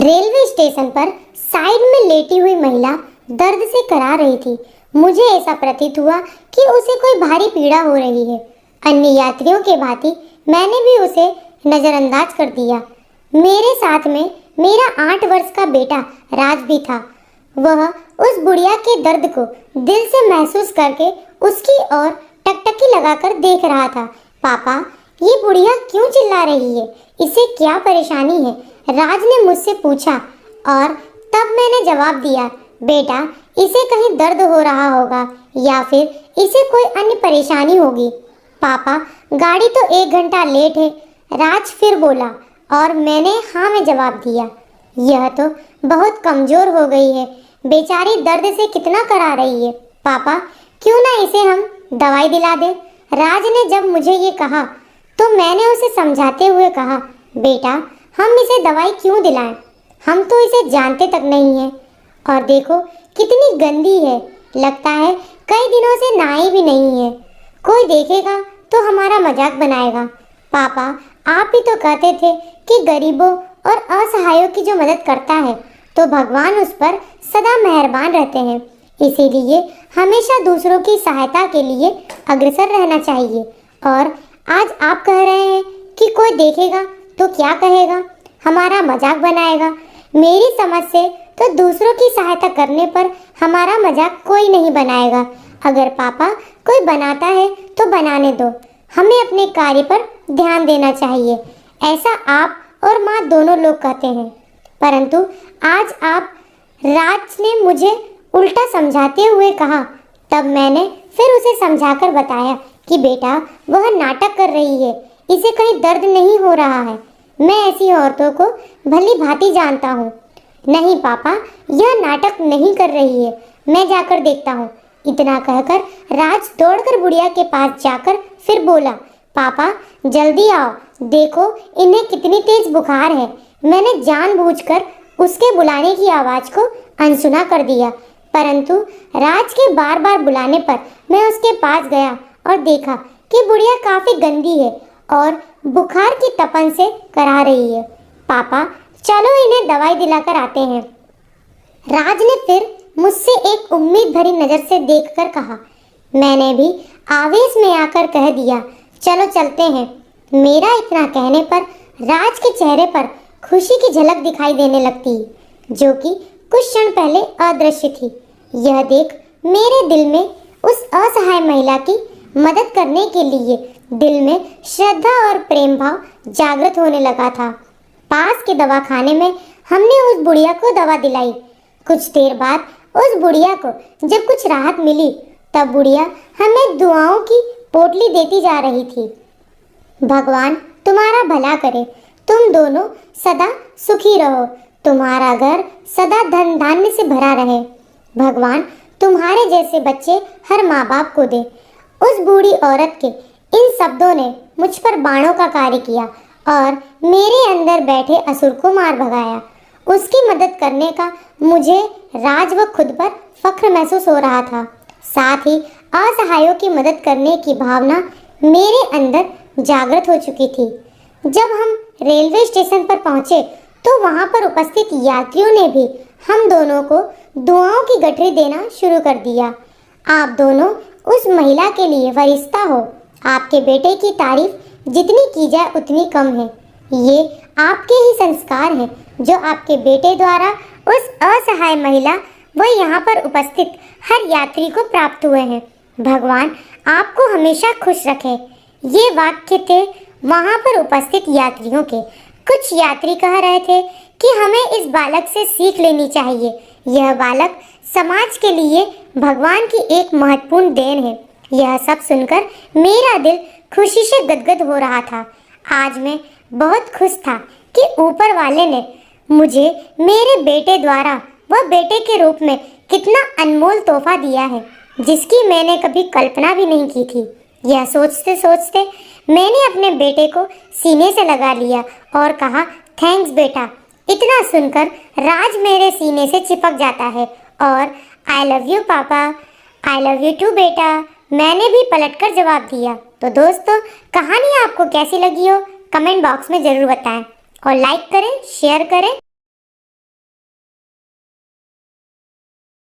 Railway station पर side में लेटी हुई महिला दर्द से करा रही थी। मुझे ऐसा प्रतीत हुआ कि उसे कोई भारी पीड़ा हो रही है। अन्य यात्रियों के भांति मैंने भी उसे नजरअंदाज कर दिया। मेरे साथ में मेरा 8 वर्ष का बेटा राज भी था। वह उस बुढ़िया के दर्द को दिल से महसूस करके उसकी ओर टकटकी लगाकर देख रहा था। पापा, ये बुढ़िया क्यों चिल्ला रही है? इसे क्या परेशानी है? राज ने मुझसे पूछा और तब मैंने जवाब दिया, बेटा, इसे कहीं दर्द हो रहा होगा या फिर इसे कोई अन्य परेशानी होगी। पापा, गाड़ी तो 1 घंटा लेट है, राज फिर बोला और मैंने हाँ में जवाब दिया। यह तो बहुत कमजोर हो गई है, बेचारी दर्द से कितना करा रही है। पापा, क्यों ना इसे हम दवाई दिला दें? राज ने जब मुझे ये कहा तो मैंने उसे समझाते हुए कहा, बेटा, हम इसे दवाई क्यों दिलाएं? हम तो इसे जानते तक नहीं हैं। और देखो कितनी गंदी है, लगता है कई दिनों से नहाई भी नहीं है। कोई देखेगा तो हमारा मजाक बनाएगा। पापा, आप ही तो कहते थे कि गरीबों और असहायों की जो मदद करता है तो भगवान उस पर सदा मेहरबान रहते हैं। इसीलिए हमेशा दूसरों की सहायता के लिए अग्रसर रहना चाहिए। और आज आप कह रहे हैं कि कोई देखेगा तो क्या कहेगा, हमारा मजाक बनाएगा। मेरी समझ से तो दूसरों की सहायता करने पर हमारा मजाक कोई नहीं बनाएगा। अगर पापा कोई बनाता है तो बनाने दो, हमें अपने कार्य पर ध्यान देना चाहिए, ऐसा आप और माँ दोनों लोग कहते हैं। परंतु आज आप राज ने मुझे उल्टा समझाते हुए कहा। तब मैंने फिर उसे समझाकर बताया कि बेटा, वह नाटक कर रही है, इसे कहीं दर्द नहीं हो रहा है। मैं ऐसी औरतों को भली भांति जानता हूँ। नहीं पापा, यह नाटक नहीं कर रही है, मैं जाकर देखता हूँ। इतना कहकर राज दौड़कर बुढ़िया के पास जाकर फिर बोला, पापा, जल्दी आओ, देखो इन्हें कितनी तेज बुखार है। मैंने जानबूझकर उसके बुलाने की आवाज़ को अनसुना कर दिया, परंतु राज के बार बार बुलाने पर मैं उसके पास गया और देखा कि बुढ़िया काफ़ी गंदी है और बुखार की तपन से करा रही है। पापा, चलो इन्हें दवाई दिलाकर आते हैं। राज ने फिर मुझसे एक उम्मीद भरी नज़र से देखकर कहा। मैंने भी आवेश में आकर कह दिया, चलो चलते हैं। मेरा इतना कहने पर राज के चेहरे पर खुशी की झलक दिखाई देने लगती, जो कि कुछ क्षण पहले अदृश्य थी। यह देख मेरे दिल में उस असहाय महिला की मदद करने के लिए दिल में श्रद्धा और प्रेम भाव जागृत होने लगा था। पास के दवाखाने में हमने उस बुढ़िया को दवा दिलाई। कुछ देर बाद उस बुढ़िया को जब कुछ राहत मिली तब बुढ़िया हमें दुआओं की पोटली देती जा रही थी। भगवान तुम्हारा भला करे, तुम दोनों सदा सुखी रहो, तुम्हारा घर सदा धन धान्य से भरा रहे। भगवान तुम्हारे जैसे बच्चे हर माँ बाप को दे। उस बूढ़ी औरत के इन शब्दों ने मुझ पर बाणों का कार्य किया और मेरे अंदर बैठे असुर को मार भगाया। उसकी मदद करने का मुझे राज व खुद पर फख्र महसूस हो रहा था। साथ ही असहायों की मदद करने की भावना मेरे अंदर जागृत हो चुकी थी। जब हम रेलवे स्टेशन पर पहुंचे तो वहां पर उपस्थित यात्रियों ने भी हम दोनों को दुआओं की गठरी देना शुरू कर दिया। आप दोनों उस महिला के लिए फरिश्ता हो। आपके बेटे की तारीफ जितनी की जाए उतनी कम है। ये आपके ही संस्कार हैं जो आपके बेटे द्वारा उस असहाय महिला व यहाँ पर उपस्थित हर यात्री को प्राप्त हुए हैं। भगवान आपको हमेशा खुश रखे। ये वाक्य थे वहाँ पर उपस्थित यात्रियों के। कुछ यात्री कह रहे थे कि हमें इस बालक से सीख लेनी चाहिए। यह बालक समाज के लिए भगवान की एक महत्वपूर्ण देन है। यह सब सुनकर मेरा दिल खुशी से गदगद हो रहा था। आज मैं बहुत खुश था कि ऊपर वाले ने मुझे मेरे बेटे द्वारा व बेटे के रूप में कितना अनमोल तोहफा दिया है, जिसकी मैंने कभी कल्पना भी नहीं की थी। यह सोचते सोचते मैंने अपने बेटे को सीने से लगा लिया और कहा, थैंक्स बेटा। इतना सुनकर राज मेरे सीने से चिपक जाता है और आई लव यू पापा, आई लव यू टू बेटा, मैंने भी पलटकर जवाब दिया। तो दोस्तों, कहानी आपको कैसी लगी हो कमेंट बॉक्स में ज़रूर बताएं और लाइक करें, शेयर करें।